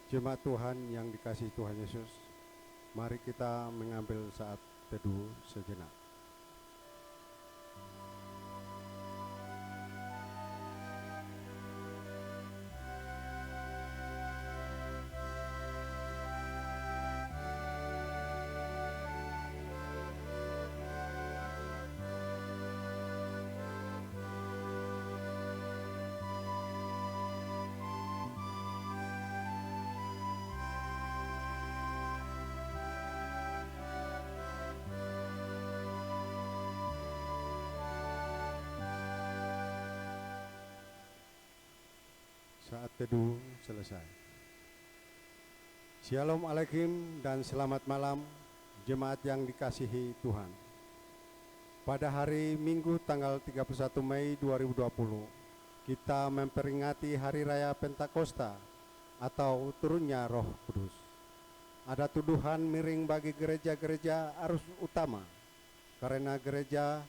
Jemaat Tuhan yang dikasihi Tuhan Yesus, mari kita mengambil saat teduh sejenak. Saat teduh selesai. Shalom Alaikum dan selamat malam jemaat yang dikasihi Tuhan. Pada hari Minggu tanggal 31 Mei 2020, kita memperingati Hari Raya Pentakosta atau turunnya Roh Kudus. Ada tuduhan miring bagi gereja-gereja arus utama, karena gereja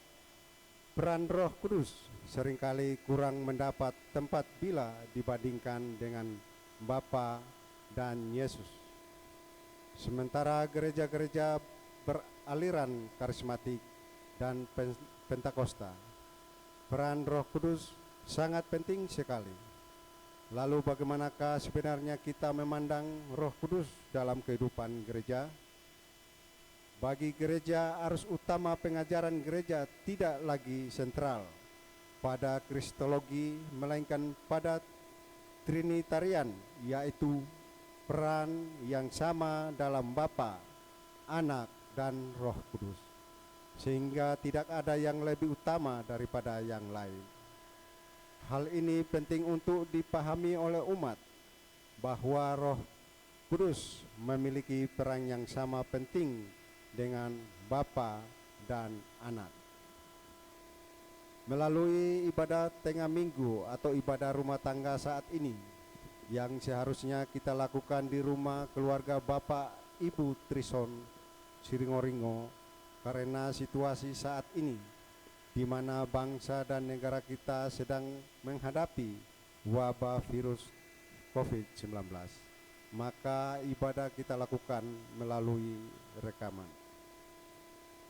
peran Roh Kudus seringkali kurang mendapat tempat bila dibandingkan dengan Bapa dan Yesus. Sementara gereja-gereja beraliran karismatik dan Pentakosta, peran Roh Kudus sangat penting sekali. Lalu bagaimanakah sebenarnya kita memandang Roh Kudus dalam kehidupan gereja? Bagi gereja, arus utama pengajaran gereja tidak lagi sentral pada kristologi, melainkan pada Trinitarian, yaitu peran yang sama dalam Bapa, Anak, dan Roh Kudus, sehingga tidak ada yang lebih utama daripada yang lain. Hal ini penting untuk dipahami oleh umat, bahwa Roh Kudus memiliki peran yang sama penting dengan Bapa dan Anak. Melalui ibadah tengah minggu atau ibadah rumah tangga saat ini, yang seharusnya kita lakukan di rumah keluarga Bapak Ibu Trison Siringoringo, karena situasi saat ini di mana bangsa dan negara kita sedang menghadapi wabah virus COVID-19, maka ibadah kita lakukan melalui rekaman.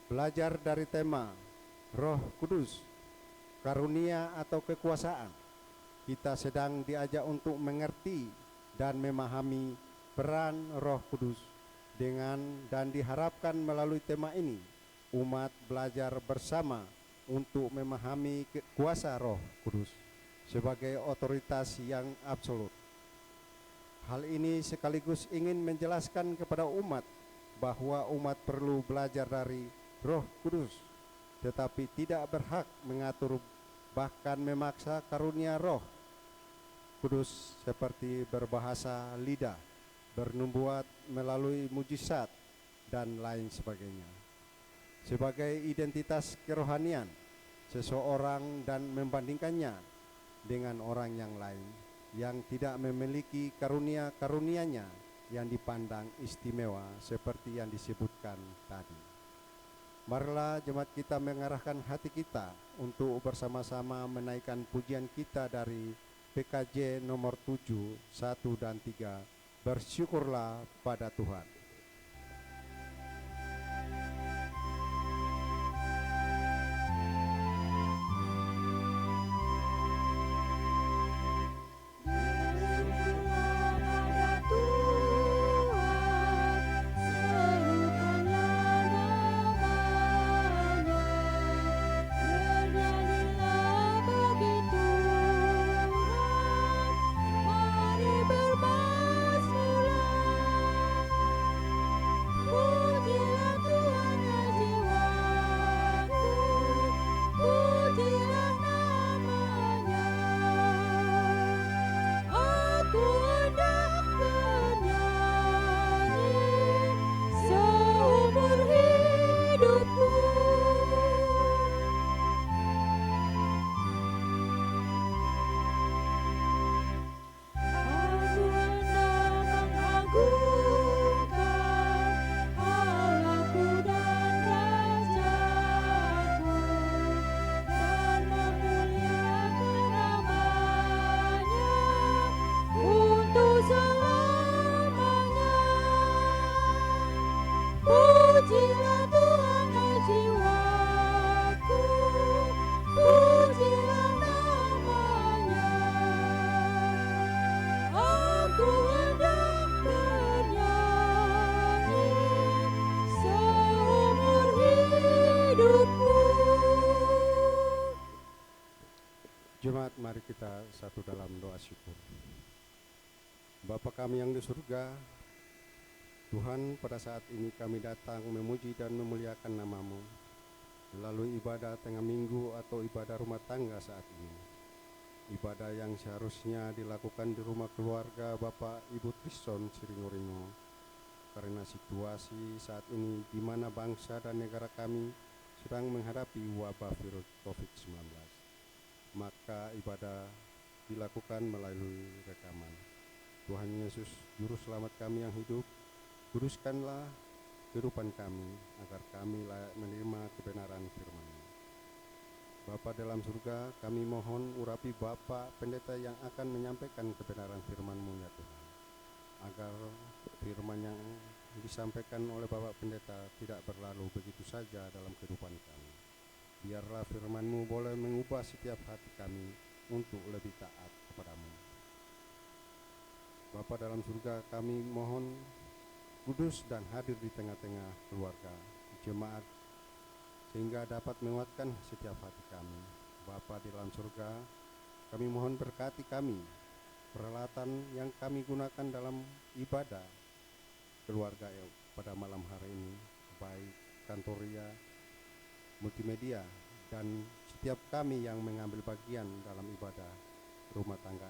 Belajar dari tema Roh Kudus, karunia atau kekuasaan, kita sedang diajak untuk mengerti dan memahami peran Roh Kudus dan diharapkan melalui tema ini umat belajar bersama untuk memahami kuasa Roh Kudus sebagai otoritas yang absolut. Hal ini sekaligus ingin menjelaskan kepada umat bahwa umat perlu belajar dari Roh Kudus, tetapi tidak berhak mengatur bahkan memaksa karunia Roh Kudus seperti berbahasa lidah, bernubuat melalui mujizat, dan lain sebagainya. Sebagai identitas kerohanian seseorang dan membandingkannya dengan orang yang lain yang tidak memiliki karunia-karunianya yang dipandang istimewa seperti yang disebutkan tadi. Marilah jemaat kita mengarahkan hati kita untuk bersama-sama menaikkan pujian kita dari PKJ nomor 7, 1 dan 3, bersyukurlah pada Tuhan. Mari kita satu dalam doa syukur. Bapa kami yang di surga, Tuhan, pada saat ini kami datang memuji dan memuliakan nama-Mu melalui ibadah tengah minggu atau ibadah rumah tangga saat ini. Ibadah yang seharusnya dilakukan di rumah keluarga Bapak Ibu Trison Siringoringo, karena situasi saat ini di mana bangsa dan negara kami sedang menghadapi wabah virus COVID-19. Maka ibadah dilakukan melalui rekaman. Tuhan Yesus, Juru Selamat kami yang hidup, kuduskanlah kehidupan kami, agar kami layak menerima kebenaran firman-Mu. Bapa dalam surga, kami mohon urapi Bapak Pendeta yang akan menyampaikan kebenaran firman-Mu ya Tuhan, agar firman yang disampaikan oleh Bapak Pendeta tidak berlalu begitu saja dalam kehidupan kami. Biarlah firman-Mu boleh mengubah setiap hati kami untuk lebih taat kepadamu. Bapa dalam surga, kami mohon kudus dan hadir di tengah-tengah keluarga jemaat, sehingga dapat menguatkan setiap hati kami. Bapa di dalam surga, kami mohon berkati kami, peralatan yang kami gunakan dalam ibadah keluarga pada malam hari ini, baik kantoria, multimedia, dan setiap kami yang mengambil bagian dalam ibadah rumah tangga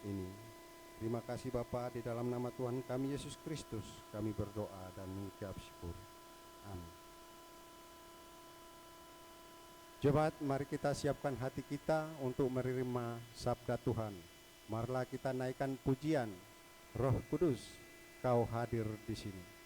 ini. Terima kasih Bapa, di dalam nama Tuhan kami Yesus Kristus kami berdoa dan mengucap syukur. Amin. Jemaat, mari kita siapkan hati kita untuk menerima sabda Tuhan. Marilah kita naikkan pujian, Roh Kudus, Kau hadir di sini.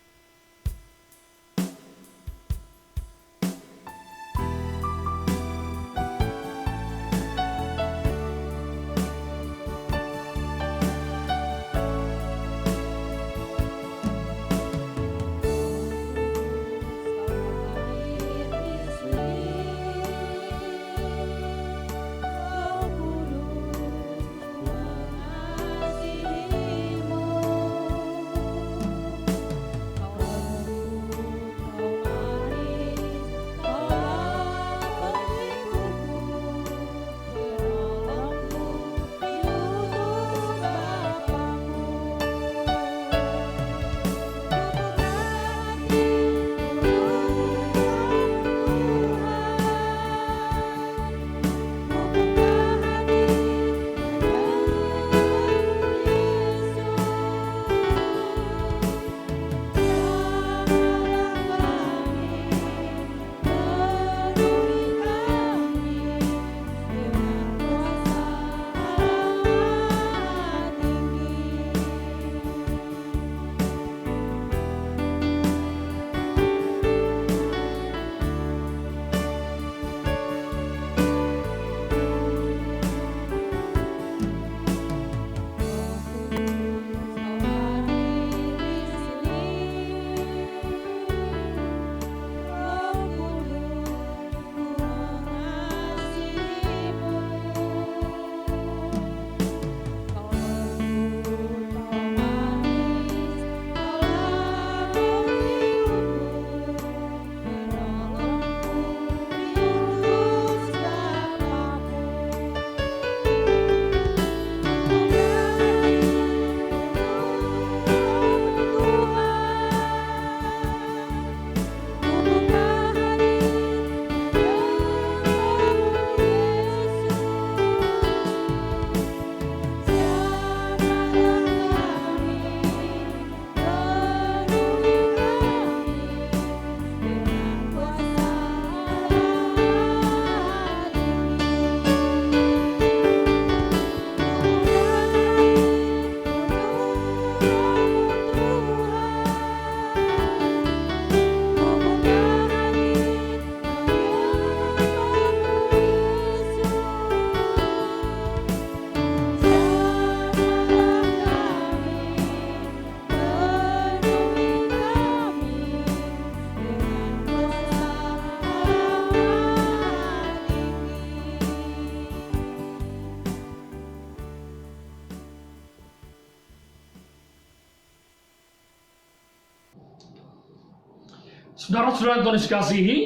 Saudara-saudara yang Tuhan kasihi,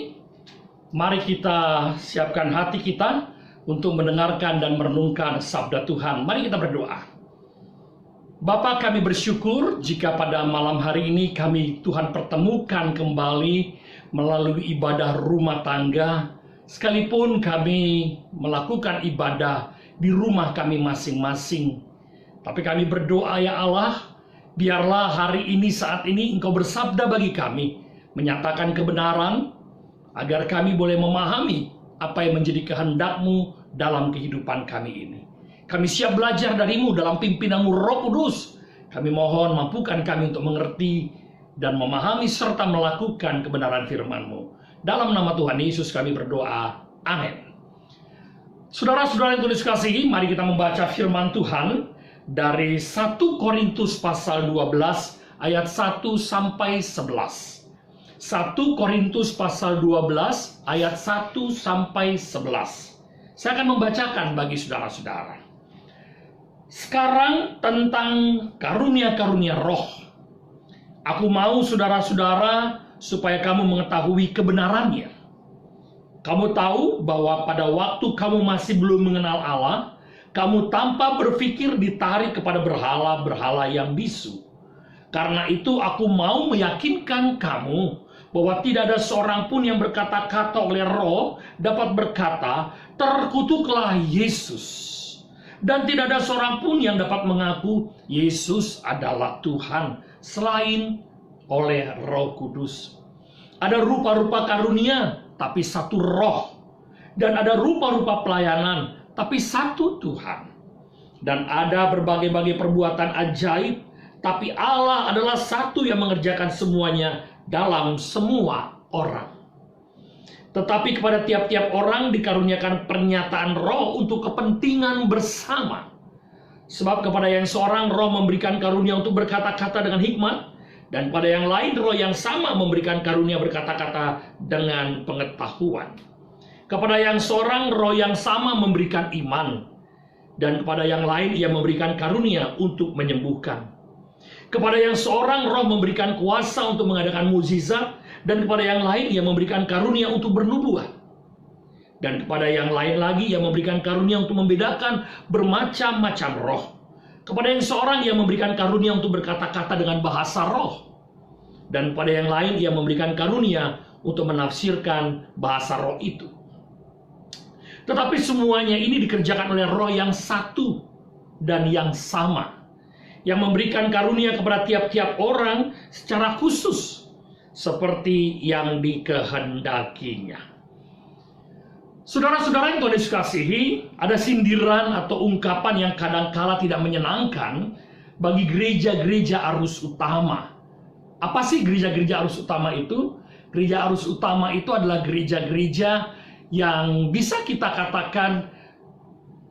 mari kita siapkan hati kita untuk mendengarkan dan merenungkan sabda Tuhan. Mari kita berdoa. Bapa, kami bersyukur jika pada malam hari ini kami Tuhan pertemukan kembali melalui ibadah rumah tangga, sekalipun kami melakukan ibadah di rumah kami masing-masing. Tapi kami berdoa ya Allah, biarlah hari ini saat ini Engkau bersabda bagi kami, menyatakan kebenaran, agar kami boleh memahami apa yang menjadi kehendak-Mu dalam kehidupan kami ini. Kami siap belajar dari-Mu dalam pimpinan-Mu Roh Kudus. Kami mohon mampukan kami untuk mengerti dan memahami serta melakukan kebenaran firman-Mu. Dalam nama Tuhan Yesus kami berdoa. Amin. Saudara-saudara yang tulis kasihi, mari kita membaca firman Tuhan dari 1 Korintus pasal 12 ayat 1 sampai 11. 1 Korintus pasal 12 ayat 1 sampai 11. Saya akan membacakan bagi saudara-saudara. Sekarang tentang karunia-karunia roh. Aku mau saudara-saudara supaya kamu mengetahui kebenarannya. Kamu tahu bahwa pada waktu kamu masih belum mengenal Allah, kamu tanpa berpikir ditarik kepada berhala-berhala yang bisu. Karena itu aku mau meyakinkan kamu bahwa tidak ada seorang pun yang berkata-kata oleh roh dapat berkata, terkutuklah Yesus. Dan tidak ada seorang pun yang dapat mengaku Yesus adalah Tuhan selain oleh Roh Kudus. Ada rupa-rupa karunia, tapi satu roh. Dan ada rupa-rupa pelayanan, tapi satu Tuhan. Dan ada berbagai-bagai perbuatan ajaib, tapi Allah adalah satu yang mengerjakan semuanya dalam semua orang. Tetapi kepada tiap-tiap orang dikaruniakan pernyataan roh untuk kepentingan bersama. Sebab kepada yang seorang roh memberikan karunia untuk berkata-kata dengan hikmat, dan pada yang lain roh yang sama memberikan karunia berkata-kata dengan pengetahuan. Kepada yang seorang roh yang sama memberikan iman, dan kepada yang lain ia memberikan karunia untuk menyembuhkan. Kepada yang seorang roh memberikan kuasa untuk mengadakan mukjizat, dan kepada yang lain ia memberikan karunia untuk bernubuat. Dan kepada yang lain lagi ia memberikan karunia untuk membedakan bermacam-macam roh. Kepada yang seorang ia memberikan karunia untuk berkata-kata dengan bahasa roh. Dan kepada yang lain ia memberikan karunia untuk menafsirkan bahasa roh itu. Tetapi semuanya ini dikerjakan oleh roh yang satu dan yang sama, yang memberikan karunia kepada tiap-tiap orang secara khusus, seperti yang dikehendakinya. Saudara-saudara yang Tuhan Yesus kasihi, ada sindiran atau ungkapan yang kadang-kala tidak menyenangkan bagi gereja-gereja arus utama. Apa sih gereja-gereja arus utama itu? Gereja arus utama itu adalah gereja-gereja yang bisa kita katakan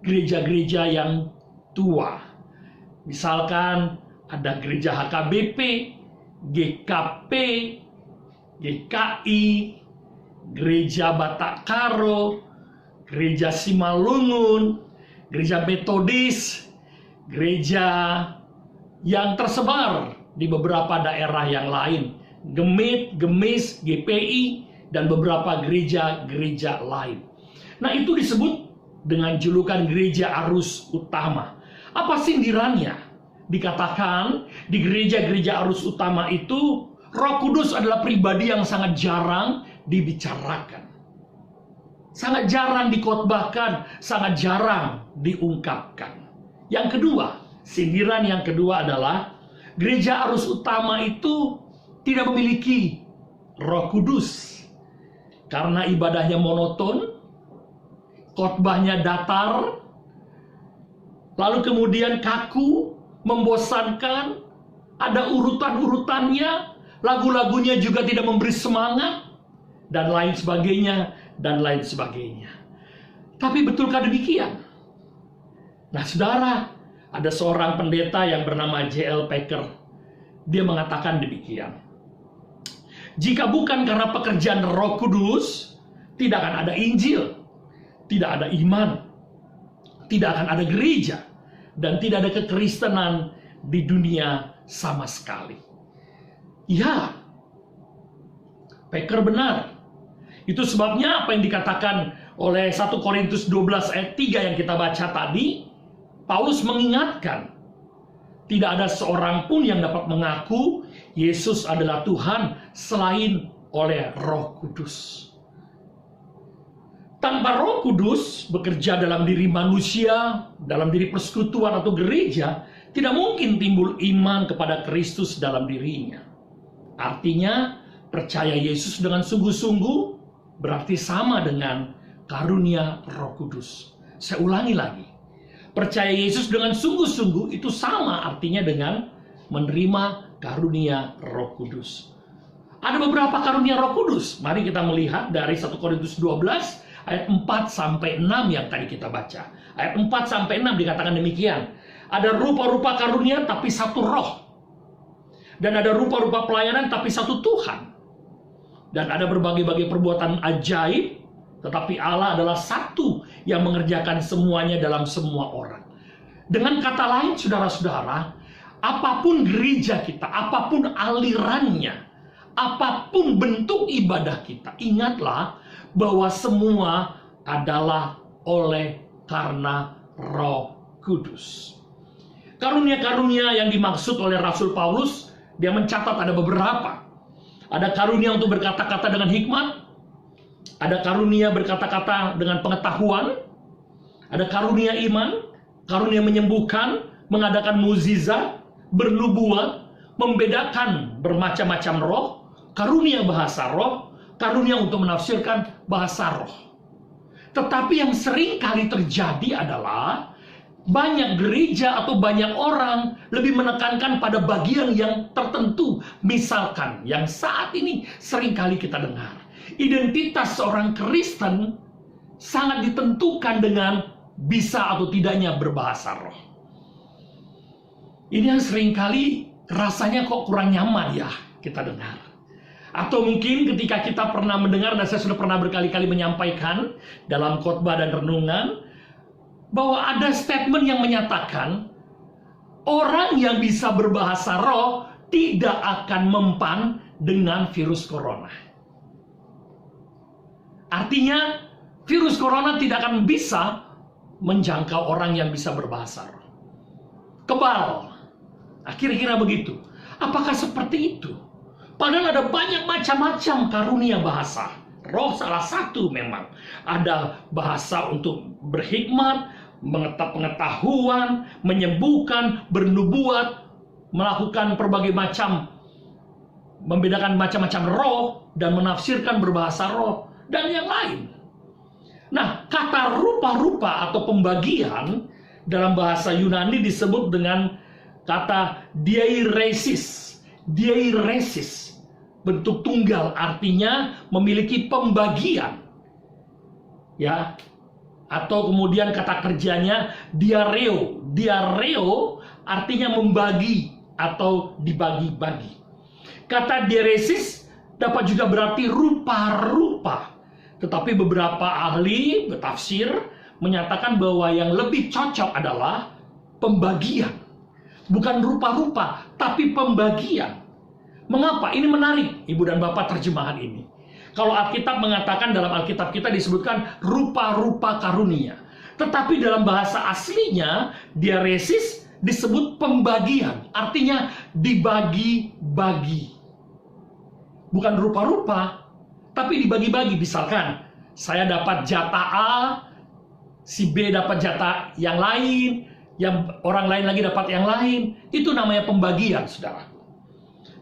gereja-gereja yang tua. Misalkan ada gereja HKBP, GKP, GKI, Gereja Batak Karo, Gereja Simalungun, Gereja Metodis, gereja yang tersebar di beberapa daerah yang lain, Gemit, Gemis, GPI, dan beberapa gereja-gereja lain. Nah, itu disebut dengan julukan gereja arus utama. Apa sindirannya? Dikatakan di gereja-gereja arus utama itu Roh Kudus adalah pribadi yang sangat jarang dibicarakan, sangat jarang dikhotbahkan, sangat jarang diungkapkan. Yang kedua, sindiran yang kedua adalah gereja arus utama itu tidak memiliki Roh Kudus karena ibadahnya monoton, khotbahnya datar, lalu kemudian kaku, membosankan, ada urutan-urutannya, lagu-lagunya juga tidak memberi semangat, dan lain sebagainya, dan lain sebagainya. Tapi betulkah demikian? Nah, saudara, ada seorang pendeta yang bernama J.L. Packer. Dia mengatakan demikian. Jika bukan karena pekerjaan Roh Kudus, tidak akan ada Injil, tidak ada iman, tidak akan ada gereja, dan tidak ada kekristenan di dunia sama sekali. Ya, Packer benar. Itu sebabnya apa yang dikatakan oleh 1 Korintus 12 ayat 3 yang kita baca tadi, Paulus mengingatkan, tidak ada seorang pun yang dapat mengaku Yesus adalah Tuhan selain oleh Roh Kudus. Tanpa Roh Kudus bekerja dalam diri manusia, dalam diri persekutuan atau gereja, tidak mungkin timbul iman kepada Kristus dalam dirinya. Artinya, percaya Yesus dengan sungguh-sungguh berarti sama dengan karunia Roh Kudus. Saya ulangi lagi. Percaya Yesus dengan sungguh-sungguh itu sama artinya dengan menerima karunia Roh Kudus. Ada beberapa karunia Roh Kudus. Mari kita melihat dari 1 Korintus 12 ayat 4 sampai 6 yang tadi kita baca. Ayat 4 sampai 6 dikatakan demikian. Ada rupa-rupa karunia tapi satu roh. Dan ada rupa-rupa pelayanan tapi satu Tuhan. Dan ada berbagai-bagai perbuatan ajaib, tetapi Allah adalah satu yang mengerjakan semuanya dalam semua orang. Dengan kata lain, saudara-saudara, apapun gereja kita, apapun alirannya, apapun bentuk ibadah kita, ingatlah bahwa semua adalah oleh karena Roh Kudus. Karunia-karunia yang dimaksud oleh Rasul Paulus, dia mencatat ada beberapa. Ada karunia untuk berkata-kata dengan hikmat, ada karunia berkata-kata dengan pengetahuan, ada karunia iman, karunia menyembuhkan, mengadakan mukjizat, bernubuat, membedakan bermacam-macam roh, karunia bahasa roh, karunia untuk menafsirkan bahasa roh. Tetapi yang sering kali terjadi adalah banyak gereja atau banyak orang lebih menekankan pada bagian yang tertentu. Misalkan yang saat ini sering kali kita dengar, identitas seorang Kristen sangat ditentukan dengan bisa atau tidaknya berbahasa roh. Ini yang sering kali rasanya kok kurang nyaman ya kita dengar. Atau mungkin ketika kita pernah mendengar, dan saya sudah pernah berkali-kali menyampaikan dalam khotbah dan renungan, bahwa ada statement yang menyatakan orang yang bisa berbahasa roh tidak akan mempan dengan virus corona. Artinya virus corona tidak akan bisa menjangkau orang yang bisa berbahasa roh. Kebal. Nah, kira-kira begitu. Apakah seperti itu? Padahal ada banyak macam-macam karunia bahasa. Roh salah satu memang. Ada bahasa untuk berhikmat, pengetahuan, menyembuhkan, bernubuat, melakukan berbagai macam, membedakan macam-macam roh, dan menafsirkan berbahasa roh, dan yang lain. Nah, kata rupa-rupa atau pembagian dalam bahasa Yunani disebut dengan kata diairesis. Diairesis, bentuk tunggal, artinya memiliki pembagian. Ya, atau kemudian kata kerjanya diareo. Diareo artinya membagi atau dibagi-bagi. Kata diaresis dapat juga berarti rupa-rupa. Tetapi beberapa ahli bertafsir menyatakan bahwa yang lebih cocok adalah pembagian. Bukan rupa-rupa, tapi pembagian. Mengapa? Ini menarik, Ibu dan Bapak, terjemahan ini. Kalau Alkitab mengatakan, dalam Alkitab kita disebutkan rupa-rupa karunia. Tetapi dalam bahasa aslinya, diaresis disebut pembagian. Artinya dibagi-bagi. Bukan rupa-rupa, tapi dibagi-bagi. Misalkan, saya dapat jatah A, si B dapat jatah yang lain, yang orang lain lagi dapat yang lain. Itu namanya pembagian, saudara.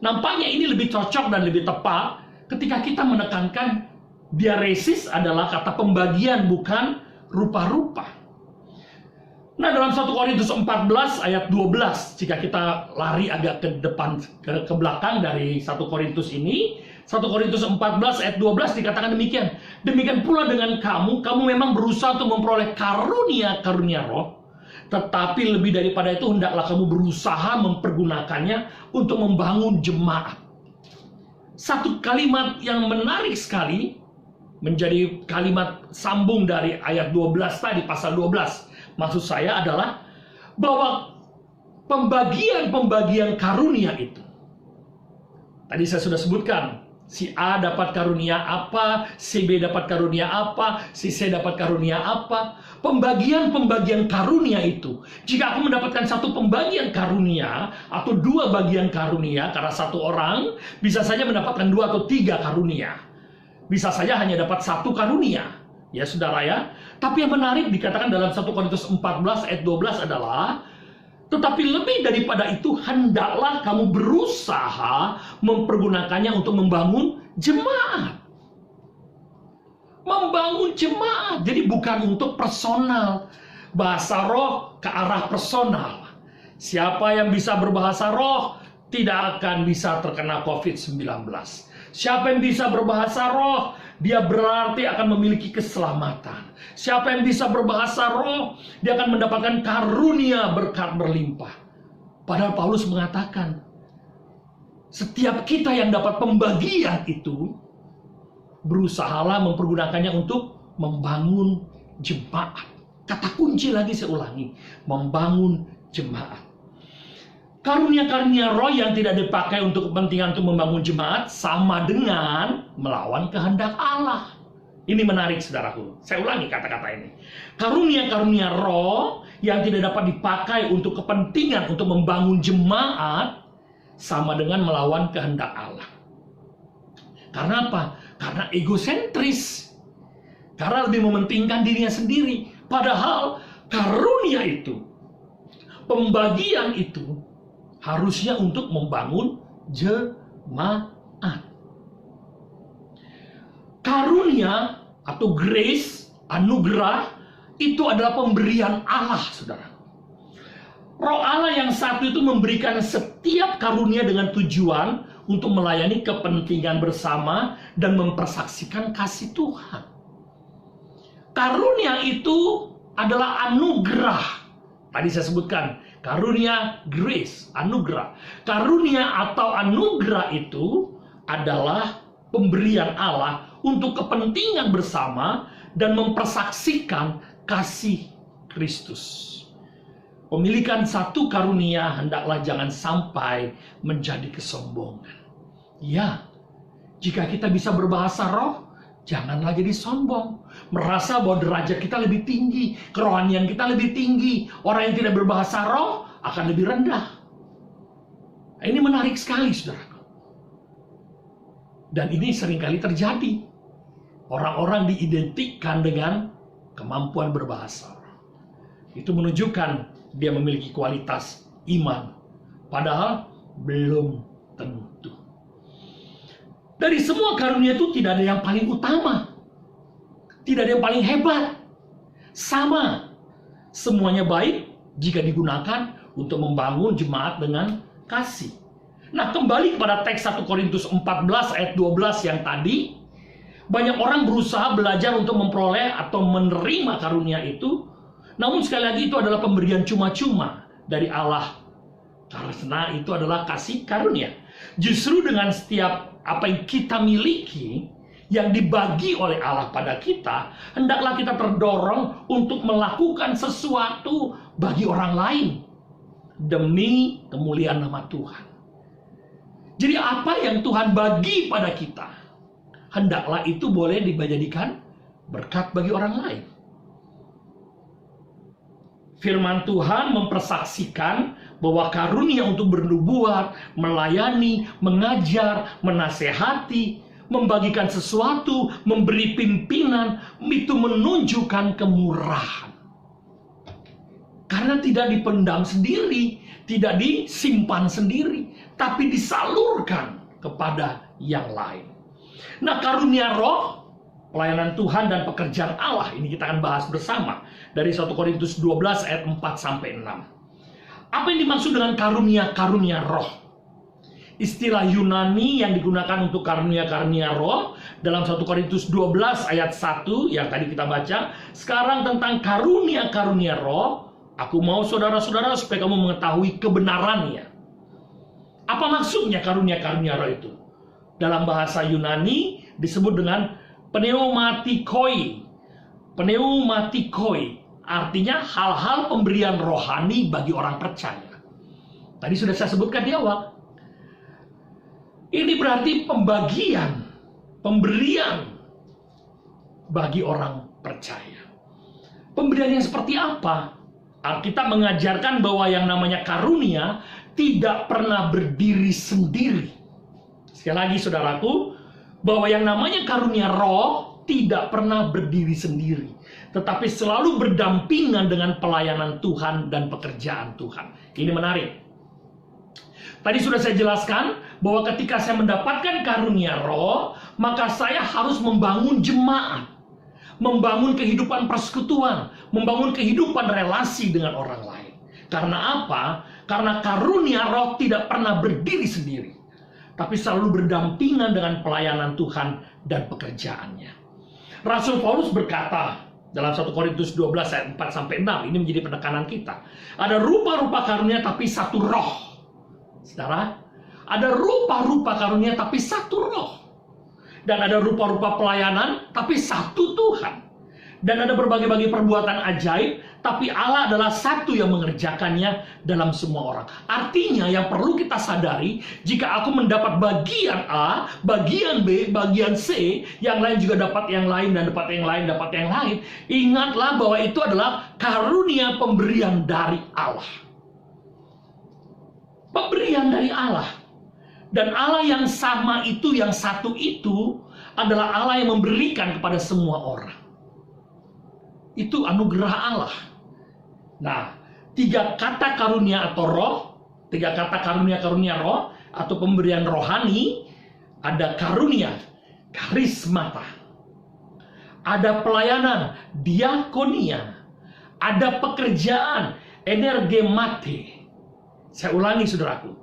Nampaknya ini lebih cocok dan lebih tepat ketika kita menekankan diaresis adalah kata pembagian, bukan rupa-rupa. Nah, dalam 1 Korintus 14 ayat 12, jika kita lari agak ke depan, ke belakang dari 1 Korintus ini, 1 Korintus 14 ayat 12 dikatakan demikian. Demikian pula dengan kamu memang berusaha untuk memperoleh karunia-karunia roh, tetapi lebih daripada itu hendaklah kamu berusaha mempergunakannya untuk membangun jemaat. Satu kalimat yang menarik sekali, menjadi kalimat sambung dari ayat 12 tadi, pasal 12. Maksud saya adalah bahwa pembagian-pembagian karunia itu, tadi saya sudah sebutkan, Si A dapat karunia apa, si B dapat karunia apa, si C dapat karunia apa. Pembagian-pembagian karunia itu, jika aku mendapatkan satu pembagian karunia atau dua bagian karunia, karena satu orang bisa saja mendapatkan 2 atau 3 karunia. Bisa saja hanya dapat 1 karunia. Ya saudara ya. Tapi yang menarik dikatakan dalam 1 Korintus 14 ayat 12 adalah, tetapi lebih daripada itu, hendaklah kamu berusaha mempergunakannya untuk membangun jemaat. Membangun jemaat. Jadi bukan untuk personal. Bahasa roh ke arah personal. Siapa yang bisa berbahasa roh tidak akan bisa terkena COVID-19. Siapa yang bisa berbahasa roh, dia berarti akan memiliki keselamatan. Siapa yang bisa berbahasa roh, dia akan mendapatkan karunia berkat berlimpah. Padahal Paulus mengatakan, setiap kita yang dapat pembagian itu, berusahalah mempergunakannya untuk membangun jemaat. Kata kunci lagi saya ulangi, membangun jemaat. Karunia-karunia roh yang tidak dipakai untuk kepentingan untuk membangun jemaat sama dengan melawan kehendak Allah. Ini menarik saudaraku. Saya ulangi kata-kata ini. Karunia-karunia roh yang tidak dapat dipakai untuk kepentingan untuk membangun jemaat sama dengan melawan kehendak Allah. Karena apa? Karena egosentris. Karena lebih mementingkan dirinya sendiri. Padahal karunia itu, pembagian itu harusnya untuk membangun jemaat. Karunia atau grace, anugerah, itu adalah pemberian Allah, saudara. Roh Allah yang satu itu memberikan setiap karunia dengan tujuan untuk melayani kepentingan bersama dan mempersaksikan kasih Tuhan. Karunia itu adalah anugerah. Tadi saya sebutkan, karunia grace, anugerah. Karunia atau anugerah itu adalah pemberian Allah untuk kepentingan bersama dan mempersaksikan kasih Kristus. Pemilikan satu karunia hendaklah jangan sampai menjadi kesombongan. Ya, jika kita bisa berbahasa roh, janganlah jadi sombong. Merasa bahwa derajat kita lebih tinggi, kerohanian kita lebih tinggi. Orang yang tidak berbahasa roh akan lebih rendah. Ini menarik sekali, saudara. Dan ini seringkali terjadi. Orang-orang diidentikan dengan kemampuan berbahasa. Itu menunjukkan dia memiliki kualitas iman. Padahal belum tentu. Dari semua karunia itu tidak ada yang paling utama. Tidak ada yang paling hebat. Sama. Semuanya baik jika digunakan untuk membangun jemaat dengan kasih. Nah, kembali kepada teks 1 Korintus 14 ayat 12 yang tadi. Banyak orang berusaha belajar untuk memperoleh atau menerima karunia itu. Namun sekali lagi itu adalah pemberian cuma-cuma dari Allah. Karena itu adalah kasih karunia. Justru dengan setiap apa yang kita miliki, yang dibagi oleh Allah pada kita, hendaklah kita terdorong untuk melakukan sesuatu bagi orang lain. Demi kemuliaan nama Tuhan. Jadi apa yang Tuhan bagi pada kita, hendaklah itu boleh dijadikan berkat bagi orang lain. Firman Tuhan mempersaksikan bahwa karunia untuk bernubuat, melayani, mengajar, menasehati, membagikan sesuatu, memberi pimpinan, itu menunjukkan kemurahan. Karena tidak dipendam sendiri, tidak disimpan sendiri, tapi disalurkan kepada yang lain. Nah, karunia roh, pelayanan Tuhan dan pekerjaan Allah, ini kita akan bahas bersama dari 1 Korintus 12 ayat 4-6. Apa yang dimaksud dengan karunia-karunia roh? Istilah Yunani yang digunakan untuk karunia-karunia roh dalam 1 Korintus 12 ayat 1 yang tadi kita baca, sekarang tentang karunia-karunia roh, aku mau saudara-saudara supaya kamu mengetahui kebenarannya. Apa maksudnya karunia-karunia roh itu? Dalam bahasa Yunani disebut dengan pneumatikoi. Pneumatikoi artinya hal-hal pemberian rohani bagi orang percaya. Tadi sudah saya sebutkan di awal. Ini berarti pembagian pemberian bagi orang percaya. Pemberian yang seperti apa? Alkitab mengajarkan bahwa yang namanya karunia tidak pernah berdiri sendiri. Sekali lagi saudaraku, bahwa yang namanya karunia roh tidak pernah berdiri sendiri, tetapi selalu berdampingan dengan pelayanan Tuhan dan pekerjaan Tuhan. Ini menarik. Tadi sudah saya jelaskan bahwa ketika saya mendapatkan karunia roh, maka saya harus membangun jemaat, membangun kehidupan persekutuan, membangun kehidupan relasi dengan orang lain. Karena apa? Karena karunia roh tidak pernah berdiri sendiri, tapi selalu berdampingan dengan pelayanan Tuhan dan pekerjaannya. Rasul Paulus berkata dalam 1 Korintus 12 ayat 4-6, ini menjadi penekanan kita. Ada rupa-rupa karunia tapi satu roh. Saudara, ada rupa-rupa karunia tapi satu roh. Dan ada rupa-rupa pelayanan tapi satu Tuhan. Dan ada berbagai-bagai perbuatan ajaib, tapi Allah adalah satu yang mengerjakannya dalam semua orang. Artinya yang perlu kita sadari, jika aku mendapat bagian A, bagian B, bagian C, yang lain juga dapat yang lain, dan dapat yang lain, dapat yang lain, ingatlah bahwa itu adalah karunia pemberian dari Allah. Pemberian dari Allah. Dan Allah yang sama itu, yang satu itu, adalah Allah yang memberikan kepada semua orang. Itu anugerah Allah. Nah, tiga kata karunia atau roh, tiga kata karunia roh, atau pemberian rohani, ada karunia, karismata. Ada pelayanan, diakonia. Ada pekerjaan, energemate. Saya ulangi saudaraku.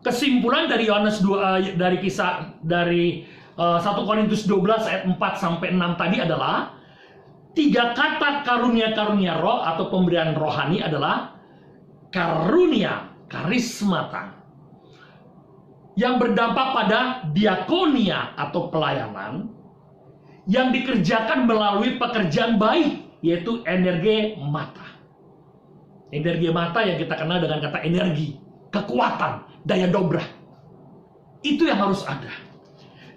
Kesimpulan dari Yohanes 2 dari kisah dari 1 Korintus 12 ayat 4-6 tadi adalah tiga kata karunia roh atau pemberian rohani adalah karunia, karismata, yang berdampak pada diakonia atau pelayanan yang dikerjakan melalui pekerjaan baik, yaitu energemata. Energemata yang kita kenal dengan kata energi, kekuatan, daya dobrak. Itu yang harus ada.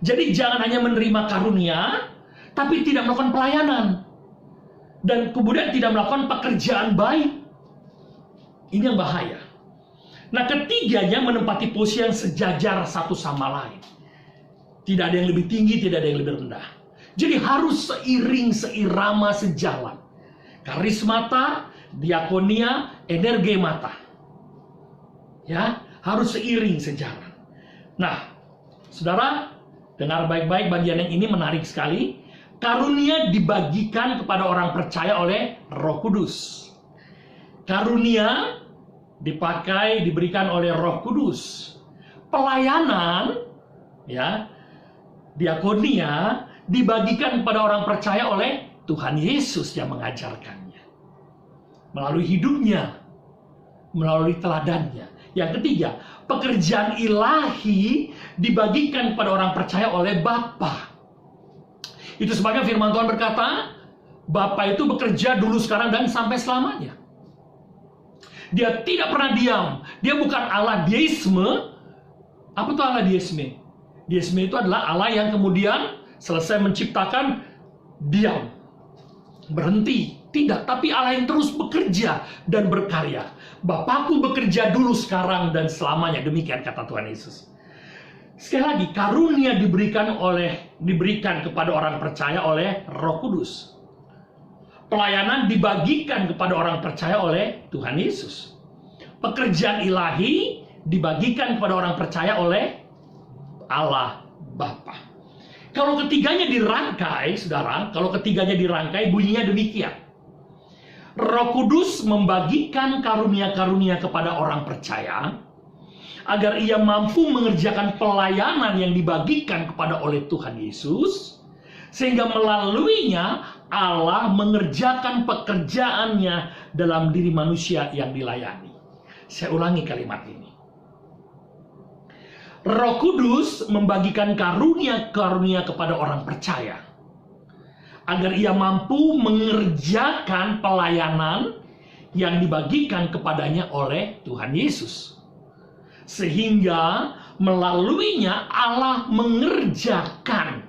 Jadi jangan hanya menerima karunia, tapi tidak melakukan pelayanan. Dan kemudian tidak melakukan pekerjaan baik. Ini yang bahaya. Nah, ketiganya menempati posisi yang sejajar satu sama lain. Tidak ada yang lebih tinggi, tidak ada yang lebih rendah. Jadi harus seiring, seirama, sejalan. Karismata, diakonia, energemata. Ya, harus seiring, sejalan. Nah, saudara, dengar baik-baik, bagian yang ini menarik sekali. Karunia dibagikan kepada orang percaya oleh Roh Kudus. Karunia diberikan oleh Roh Kudus. Pelayanan, ya, diakonia dibagikan kepada orang percaya oleh Tuhan Yesus yang mengajarkannya. Melalui hidupnya, melalui teladannya. Yang ketiga, pekerjaan ilahi dibagikan kepada orang percaya oleh Bapa. Itu sebabnya firman Tuhan berkata, Bapa itu bekerja dulu, sekarang, dan sampai selamanya. Dia tidak pernah diam. Dia bukan Allah deisme. Apa itu Allah deisme? Deisme itu adalah Allah yang kemudian selesai menciptakan, diam, berhenti. Tidak, tapi Allah yang terus bekerja dan berkarya. Bapakku bekerja dulu, sekarang, dan selamanya. Demikian kata Tuhan Yesus. Sekali lagi, karunia diberikan kepada orang percaya oleh Roh Kudus. Pelayanan dibagikan kepada orang percaya oleh Tuhan Yesus. Pekerjaan ilahi dibagikan kepada orang percaya oleh Allah Bapa. Kalau ketiganya dirangkai, saudara, bunyinya demikian. Roh Kudus membagikan karunia-karunia kepada orang percaya agar ia mampu mengerjakan pelayanan yang dibagikan kepada oleh Tuhan Yesus, sehingga melaluinya Allah mengerjakan pekerjaannya dalam diri manusia yang dilayani. Saya ulangi kalimat ini. Roh Kudus membagikan karunia-karunia kepada orang percaya agar ia mampu mengerjakan pelayanan yang dibagikan kepadanya oleh Tuhan Yesus, sehingga melaluinya Allah mengerjakan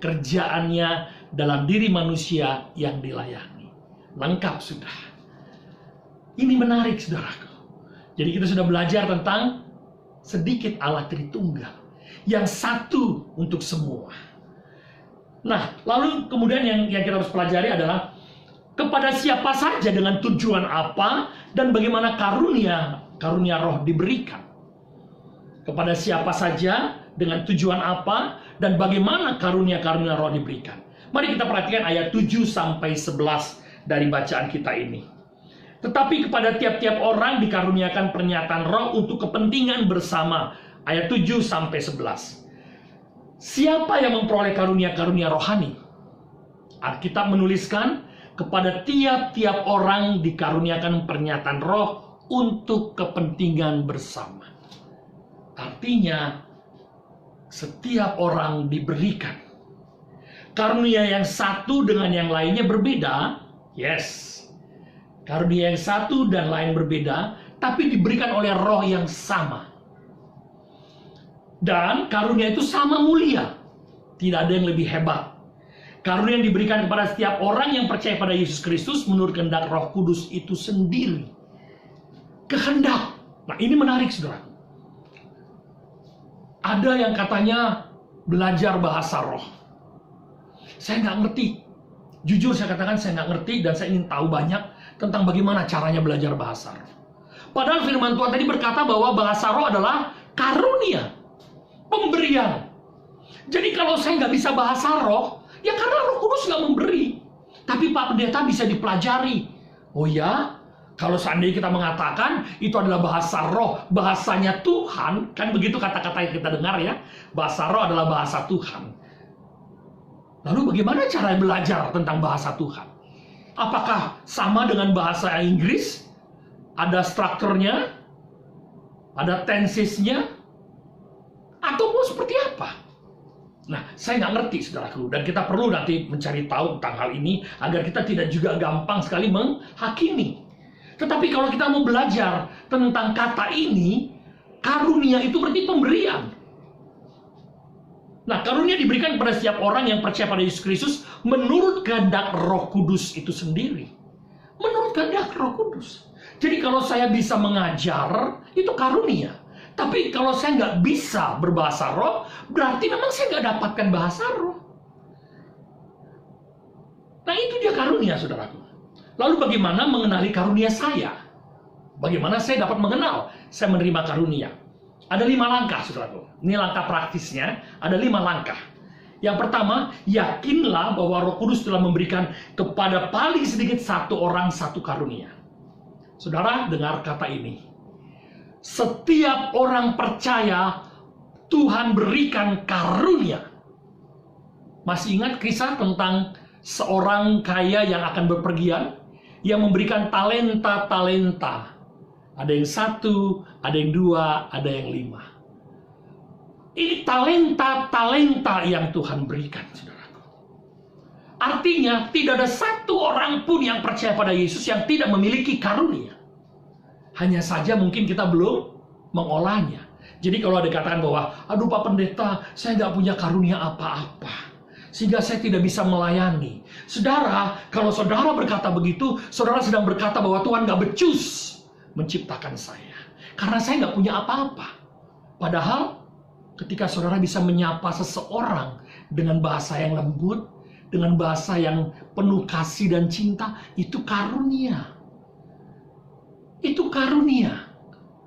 pekerjaannya dalam diri manusia yang dilayani. Lengkap sudah. Ini menarik, saudaraku. Jadi kita sudah belajar tentang sedikit Allah Tritunggal, yang satu untuk semua. Nah, lalu kemudian yang kita harus pelajari adalah kepada siapa saja, dengan tujuan apa, dan bagaimana karunia roh diberikan. Kepada siapa saja, dengan tujuan apa, dan bagaimana karunia roh diberikan. Mari kita perhatikan ayat 7 sampai 11 dari bacaan kita ini. Tetapi kepada tiap-tiap orang dikaruniakan pernyataan roh untuk kepentingan bersama. Ayat 7 sampai 11. Siapa yang memperoleh karunia rohani? Alkitab menuliskan, kepada tiap-tiap orang dikaruniakan pernyataan roh untuk kepentingan bersama. Artinya, setiap orang diberikan. Karunia yang satu dengan yang lainnya berbeda. Yes. Karunia yang satu dan lain berbeda, tapi diberikan oleh roh yang sama. Dan karunia itu sama mulia. Tidak ada yang lebih hebat. Karunia yang diberikan kepada setiap orang yang percaya pada Yesus Kristus menurut kehendak Roh Kudus itu sendiri. Kehendak. Nah, ini menarik, saudara. Ada yang katanya belajar bahasa roh. Saya nggak ngerti. Jujur saya katakan saya nggak ngerti, dan saya ingin tahu banyak tentang bagaimana caranya belajar bahasa roh. Padahal firman Tuhan tadi berkata bahwa bahasa roh adalah karunia, pemberian. Jadi kalau saya nggak bisa bahasa roh, ya karena Roh Kudus nggak memberi. Tapi Pak Pendeta bisa dipelajari. Oh ya, kalau seandainya kita mengatakan itu adalah bahasa roh, bahasanya Tuhan, kan begitu kata-kata yang kita dengar ya. Bahasa roh adalah bahasa Tuhan. Lalu bagaimana cara belajar tentang bahasa Tuhan? Apakah sama dengan bahasa Inggris? Ada strukturnya? Ada tensesnya? Ataupun seperti apa? Nah, saya nggak ngerti, saudaraku. Dan kita perlu nanti mencari tahu tentang hal ini, agar kita tidak juga gampang sekali menghakimi. Tetapi kalau kita mau belajar tentang kata ini, karunia itu berarti pemberian. Nah, karunia diberikan kepada setiap orang yang percaya pada Yesus Kristus menurut kehendak Roh Kudus itu sendiri. Menurut kehendak Roh Kudus. Jadi kalau saya bisa mengajar, itu karunia. Tapi kalau saya nggak bisa berbahasa roh, berarti memang saya nggak dapatkan bahasa roh. Nah, itu dia karunia, saudaraku. Lalu bagaimana mengenali karunia saya? Bagaimana saya dapat mengenal saya menerima karunia? Ada 5 langkah, saudaraku. Ini langkah praktisnya, ada 5 langkah. Yang pertama, yakinlah bahwa Roh Kudus telah memberikan kepada paling sedikit 1 orang 1 karunia. Saudara, dengar kata ini. Setiap orang percaya Tuhan berikan karunia. Masih ingat kisah tentang seorang kaya yang akan bepergian, yang memberikan talenta-talenta. Ada yang 1, ada yang 2, ada yang 5. Ini talenta-talenta yang Tuhan berikan, saudaraku. Artinya tidak ada 1 orang pun yang percaya pada Yesus yang tidak memiliki karunia. Hanya saja mungkin kita belum mengolahnya. Jadi kalau ada katakan bahwa, aduh Pak Pendeta, saya nggak punya karunia apa-apa, sehingga saya tidak bisa melayani. Saudara, kalau saudara berkata begitu, saudara sedang berkata bahwa Tuhan nggak becus menciptakan saya. Karena saya nggak punya apa-apa. Padahal ketika saudara bisa menyapa seseorang dengan bahasa yang lembut, dengan bahasa yang penuh kasih dan cinta, itu karunia. Itu karunia.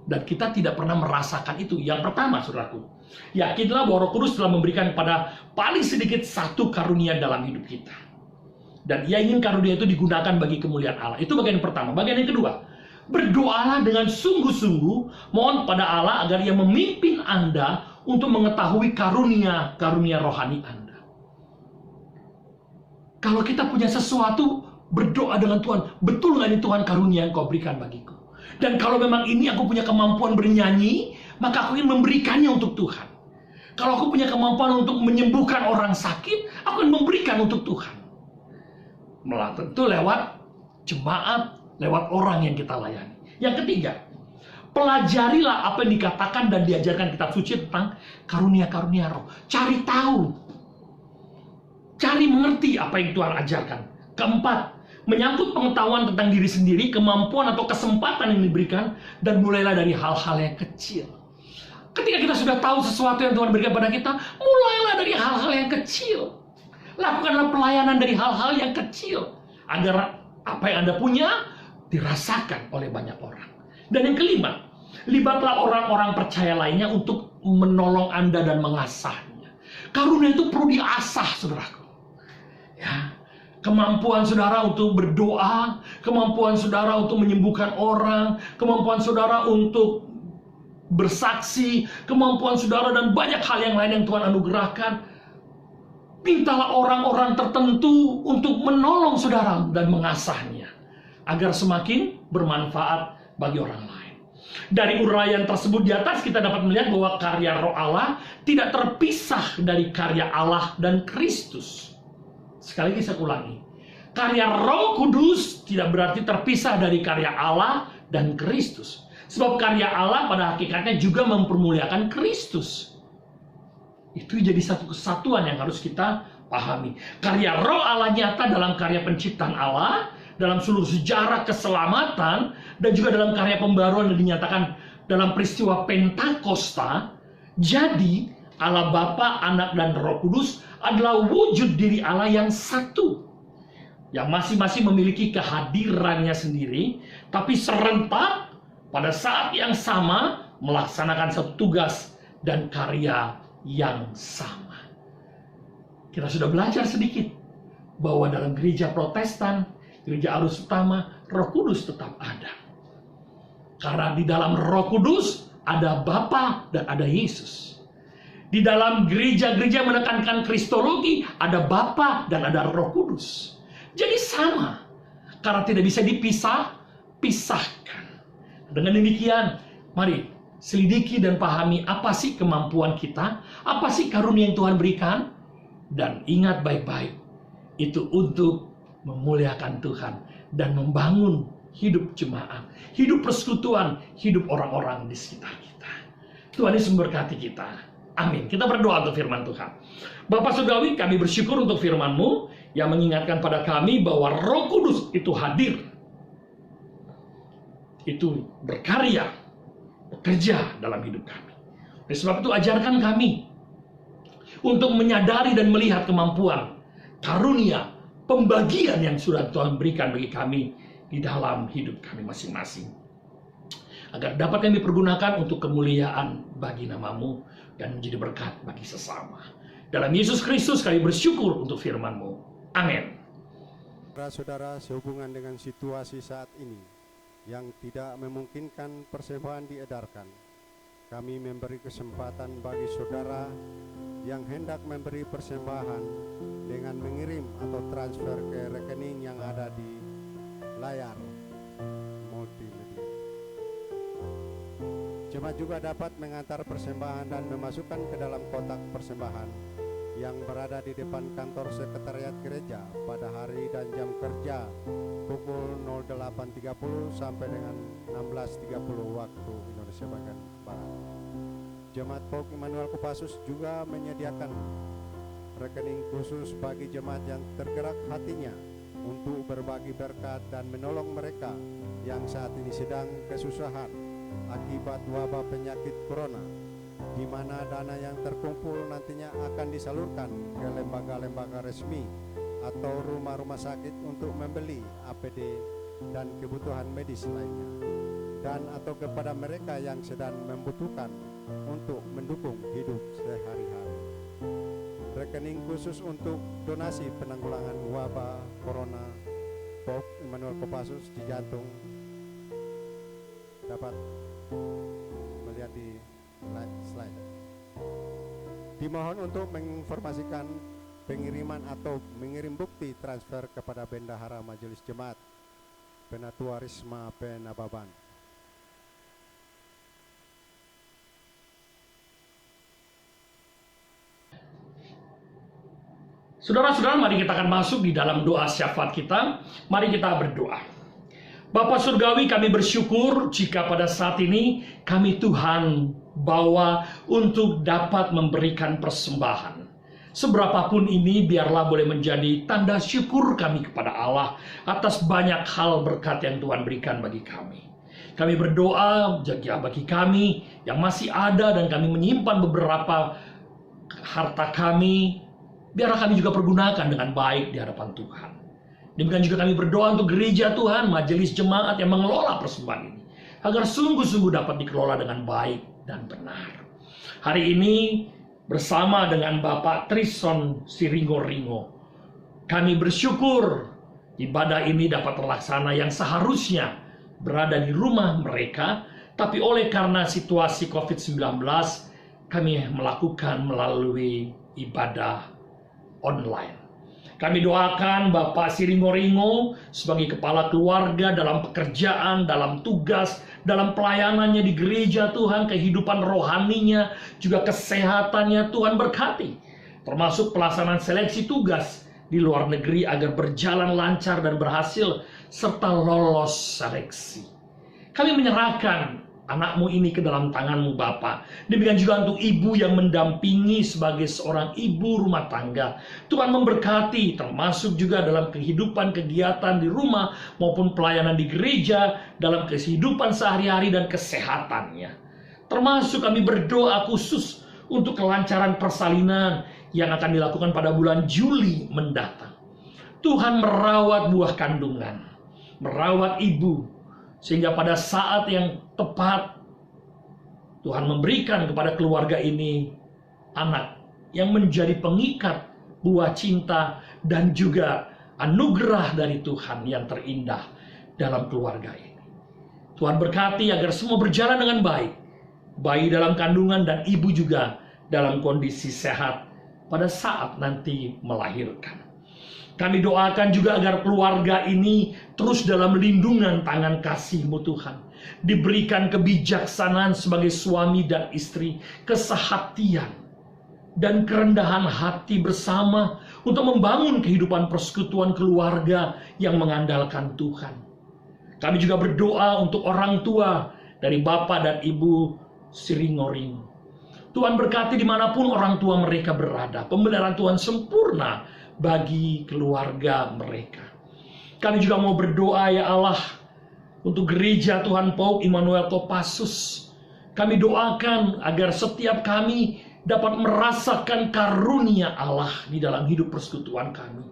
Dan kita tidak pernah merasakan itu. Yang pertama, saudaraku, yakinlah bahwa Roh Kudus telah memberikan pada paling sedikit 1 karunia dalam hidup kita. Dan ia ingin karunia itu digunakan bagi kemuliaan Allah. Itu bagian pertama. Bagian yang kedua, berdoalah dengan sungguh-sungguh, mohon pada Allah agar ia memimpin Anda untuk mengetahui karunia rohani Anda. Kalau kita punya sesuatu, berdoa dengan Tuhan, betul nggak ini Tuhan karunia yang kau berikan bagiku? Dan kalau memang ini aku punya kemampuan bernyanyi, maka aku ingin memberikannya untuk Tuhan. Kalau aku punya kemampuan untuk menyembuhkan orang sakit, aku akan memberikan untuk Tuhan. Tentu lewat jemaat, lewat orang yang kita layani. Yang ketiga, pelajarilah apa yang dikatakan dan diajarkan kitab suci tentang karunia-karunia roh. Cari tahu. cari mengerti apa yang Tuhan ajarkan. Keempat, menyangkut pengetahuan tentang diri sendiri, kemampuan atau kesempatan yang diberikan, dan mulailah dari hal-hal yang kecil. Ketika kita sudah tahu sesuatu yang Tuhan berikan pada kita, mulailah dari hal-hal yang kecil. Lakukanlah pelayanan dari hal-hal yang kecil, agar apa yang Anda punya dirasakan oleh banyak orang. Dan yang kelima, libatlah orang-orang percaya lainnya untuk menolong Anda dan mengasahnya. Karunia itu perlu diasah, saudaraku. Ya, kemampuan saudara untuk berdoa, kemampuan saudara untuk menyembuhkan orang, kemampuan saudara untuk bersaksi, kemampuan saudara dan banyak hal yang lain yang Tuhan anugerahkan. Mintalah orang-orang tertentu untuk menolong saudara dan mengasahnya, agar semakin bermanfaat bagi orang lain. Dari uraian tersebut di atas, kita dapat melihat bahwa karya Roh Allah tidak terpisah dari karya Allah dan Kristus. Sekali lagi saya ulangi, karya Roh Kudus tidak berarti terpisah dari karya Allah dan Kristus. Sebab karya Allah pada hakikatnya juga mempermuliakan Kristus. Itu jadi satu kesatuan yang harus kita pahami. Karya Roh Allah nyata dalam karya penciptaan Allah, dalam seluruh sejarah keselamatan, dan juga dalam karya pembaruan yang dinyatakan dalam peristiwa Pentakosta. Jadi Allah Bapa, Anak, dan Roh Kudus adalah wujud diri Allah yang satu, yang masing-masing memiliki kehadirannya sendiri, tapi serentak pada saat yang sama melaksanakan satu tugas dan karya yang sama. Kita sudah belajar sedikit bahwa dalam gereja Protestan, gereja Arus Utama, Roh Kudus tetap ada. Karena di dalam Roh Kudus ada Bapa dan ada Yesus. Di dalam gereja-gereja menekankan Kristologi ada Bapa dan ada Roh Kudus. Jadi sama. Karena tidak bisa pisahkan. Dengan demikian, mari selidiki dan pahami apa sih kemampuan kita, apa sih karunia yang Tuhan berikan, dan ingat baik-baik, itu untuk memuliakan Tuhan dan membangun hidup jemaat, hidup persekutuan, hidup orang-orang di sekitar kita. Tuhan Yesus memberkati kita. Amin. Kita berdoa untuk firman Tuhan. Bapak Surgawi, kami bersyukur untuk firman-Mu yang mengingatkan pada kami bahwa Roh Kudus itu hadir, itu berkarya, bekerja dalam hidup kami. Oleh sebab itu ajarkan kami untuk menyadari dan melihat kemampuan, karunia, pembagian yang sudah Tuhan berikan bagi kami di dalam hidup kami masing-masing, agar dapat kami pergunakan untuk kemuliaan bagi nama-Mu dan menjadi berkat bagi sesama. Dalam Yesus Kristus kami bersyukur untuk firman-Mu. Amin. Saudara-saudara, sehubungan dengan situasi saat ini yang tidak memungkinkan persembahan diedarkan, kami memberi kesempatan bagi saudara yang hendak memberi persembahan dengan mengirim atau transfer ke rekening yang ada di layar multimedia. Jemaat juga dapat mengantar persembahan dan memasukkan ke dalam kotak persembahan yang berada di depan kantor sekretariat gereja pada hari dan jam kerja pukul 08.30 sampai dengan 16.30 waktu Indonesia bagian Barat. Jemaat POG Immanuel Kopassus juga menyediakan rekening khusus bagi jemaat yang tergerak hatinya untuk berbagi berkat dan menolong mereka yang saat ini sedang kesusahan akibat wabah penyakit corona, di mana dana yang terkumpul nantinya akan disalurkan ke lembaga-lembaga resmi atau rumah-rumah sakit untuk membeli APD dan kebutuhan medis lainnya, dan atau kepada mereka yang sedang membutuhkan untuk mendukung hidup sehari-hari. Rekening khusus untuk donasi penanggulangan wabah corona POG Immanuel Kopassus di Jantung dapat melihat di slide. Dimohon untuk menginformasikan pengiriman atau mengirim bukti transfer kepada Bendahara Majelis Jemaat Penatua Risma Penababan. Saudara-saudara, mari kita akan masuk di dalam doa syafaat kita. Mari kita berdoa. Bapa Surgawi, kami bersyukur jika pada saat ini kami Tuhan bawa untuk dapat memberikan persembahan. Seberapapun ini, biarlah boleh menjadi tanda syukur kami kepada Allah atas banyak hal berkat yang Tuhan berikan bagi kami. Kami berdoa bagi kami yang masih ada dan kami menyimpan beberapa harta kami, biarlah kami juga pergunakan dengan baik di hadapan Tuhan. Demikian juga kami berdoa untuk gereja Tuhan, majelis jemaat yang mengelola persembahan ini, agar sungguh-sungguh dapat dikelola dengan baik dan benar. Hari ini bersama dengan Bapak Trison Siringo-Ringo, kami bersyukur ibadah ini dapat terlaksana yang seharusnya berada di rumah mereka, tapi oleh karena situasi COVID-19, kami melakukan melalui ibadah online. Kami doakan Bapak Siringo-Ringo sebagai kepala keluarga dalam pekerjaan, dalam tugas, dalam pelayanannya di gereja Tuhan, kehidupan rohaninya, juga kesehatannya Tuhan berkati. Termasuk pelaksanaan seleksi tugas di luar negeri agar berjalan lancar dan berhasil, serta lolos seleksi. Kami menyerahkan anakmu ini ke dalam tanganmu Bapa. Demikian juga untuk ibu yang mendampingi sebagai seorang ibu rumah tangga. Tuhan memberkati, termasuk juga dalam kehidupan kegiatan di rumah maupun pelayanan di gereja, dalam kehidupan sehari-hari dan kesehatannya. Termasuk kami berdoa khusus untuk kelancaran persalinan yang akan dilakukan pada bulan Juli mendatang. Tuhan merawat buah kandungan, merawat ibu, sehingga pada saat yang tepat Tuhan memberikan kepada keluarga ini anak yang menjadi pengikat buah cinta dan juga anugerah dari Tuhan yang terindah dalam keluarga ini. Tuhan berkati agar semua berjalan dengan baik, bayi dalam kandungan dan ibu juga dalam kondisi sehat pada saat nanti melahirkan. Kami doakan juga agar keluarga ini terus dalam lindungan tangan kasih-Mu Tuhan. Diberikan kebijaksanaan sebagai suami dan istri, kesehatian, dan kerendahan hati bersama untuk membangun kehidupan persekutuan keluarga yang mengandalkan Tuhan. Kami juga berdoa untuk orang tua dari Bapak dan Ibu Siringo-Ringo. Tuhan berkati dimanapun orang tua mereka berada. Pemeliharaan Tuhan sempurna bagi keluarga mereka. Kami juga mau berdoa ya Allah untuk gereja Tuhan Pauk Immanuel Kopassus. Kami doakan agar setiap kami dapat merasakan karunia Allah di dalam hidup persekutuan kami.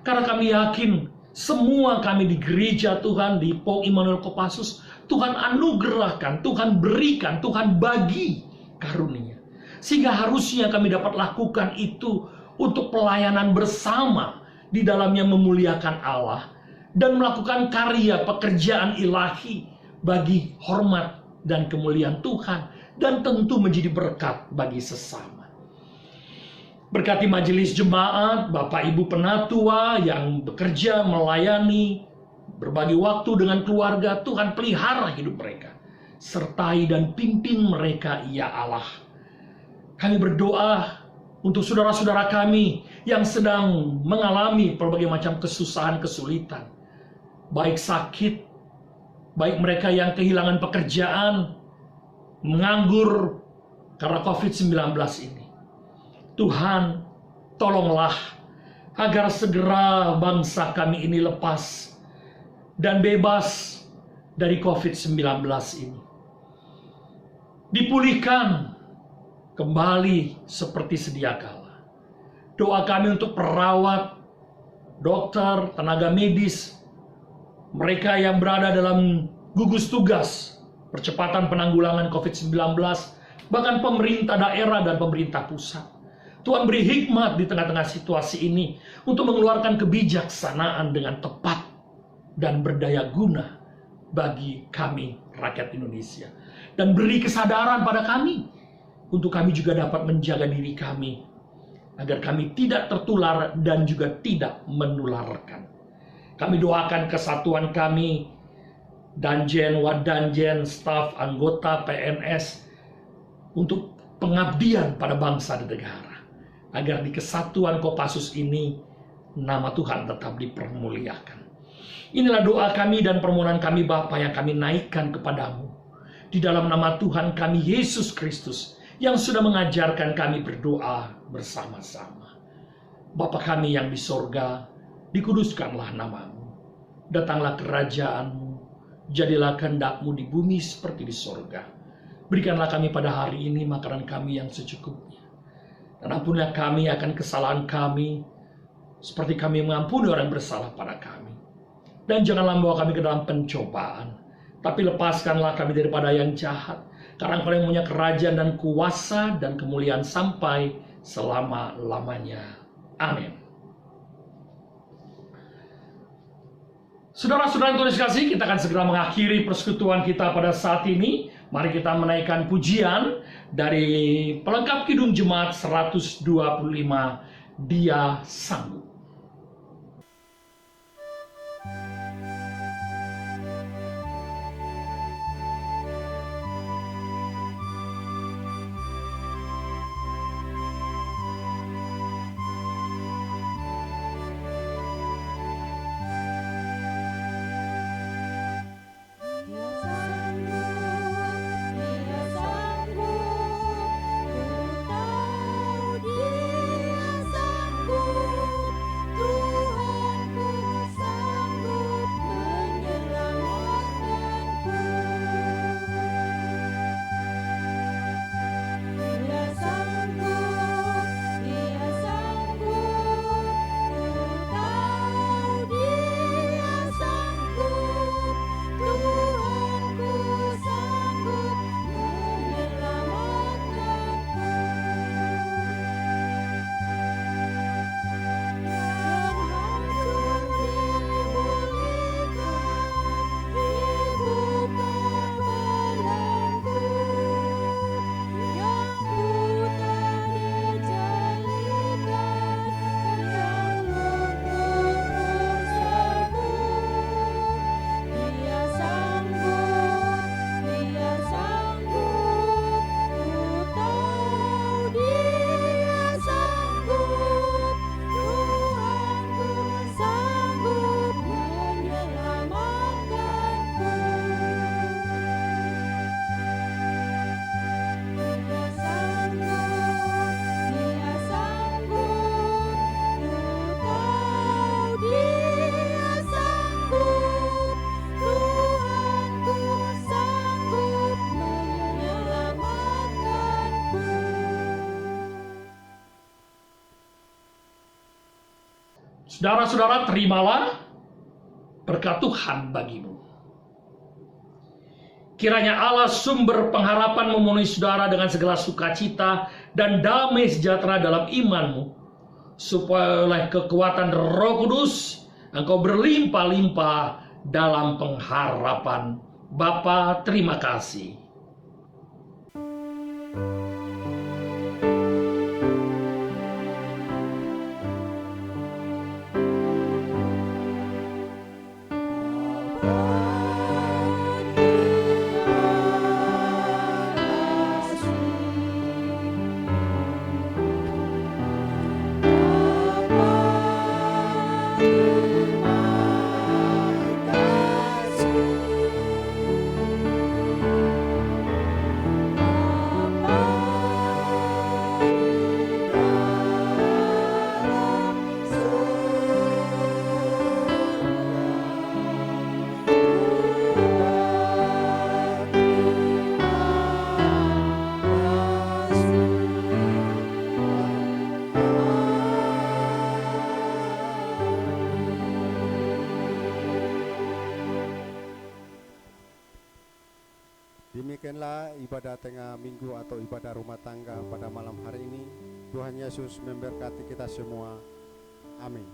Karena kami yakin semua kami di gereja Tuhan di Pauk Immanuel Kopassus, Tuhan anugerahkan, Tuhan berikan, Tuhan bagi karunia. Sehingga harusnya kami dapat lakukan itu untuk pelayanan bersama di dalamnya memuliakan Allah dan melakukan karya pekerjaan ilahi bagi hormat dan kemuliaan Tuhan dan tentu menjadi berkat bagi sesama. Berkati majelis jemaat, Bapak Ibu penatua yang bekerja melayani, berbagi waktu dengan keluarga, Tuhan pelihara hidup mereka. Sertai dan pimpin mereka ya Allah. Kami berdoa untuk saudara-saudara kami yang sedang mengalami berbagai macam kesusahan, kesulitan. Baik sakit, baik mereka yang kehilangan pekerjaan, menganggur karena COVID-19 ini. Tuhan, tolonglah agar segera bangsa kami ini lepas dan bebas dari COVID-19 ini. Dipulihkan kembali seperti sedia kala. Doa kami untuk perawat, dokter, tenaga medis, mereka yang berada dalam gugus tugas percepatan penanggulangan COVID-19, bahkan pemerintah daerah dan pemerintah pusat. Tuhan beri hikmat di tengah-tengah situasi ini untuk mengeluarkan kebijaksanaan dengan tepat dan berdaya guna bagi kami rakyat Indonesia. Dan beri kesadaran pada kami untuk kami juga dapat menjaga diri kami agar kami tidak tertular dan juga tidak menularkan. Kami doakan kesatuan kami, danjen, wadanjen, staf, anggota, PNS untuk pengabdian pada bangsa dan negara, agar di kesatuan Kopassus ini nama Tuhan tetap dipermuliakan. Inilah doa kami dan permohonan kami Bapa yang kami naikkan kepadamu di dalam nama Tuhan kami Yesus Kristus yang sudah mengajarkan kami berdoa bersama-sama. Bapa kami yang di sorga, dikuduskanlah namamu. Datanglah kerajaanmu, jadilah kehendak-Mu di bumi seperti di sorga. Berikanlah kami pada hari ini makanan kami yang secukupnya. Dan ampunilah kami akan kesalahan kami, seperti kami mengampuni orang yang bersalah pada kami. Dan janganlah membawa kami ke dalam pencobaan, tapi lepaskanlah kami daripada yang jahat. Karena Engkau yang punya kerajaan dan kuasa dan kemuliaan sampai selama-lamanya. Amin. Saudara-saudara yang Tuhan kasih, kita akan segera mengakhiri persekutuan kita pada saat ini. Mari kita menaikkan pujian dari pelengkap Kidung Jemaat 125, Dia Sanggup. Saudara-saudara, terimalah berkat Tuhan bagimu. Kiranya Allah sumber pengharapan memenuhi saudara dengan segala sukacita dan damai sejahtera dalam imanmu, supaya oleh kekuatan Roh Kudus engkau berlimpah-limpah dalam pengharapan. Bapa, terima kasih. Demikianlah ibadah tengah minggu atau ibadah rumah tangga pada malam hari ini. Tuhan Yesus memberkati kita semua. Amin.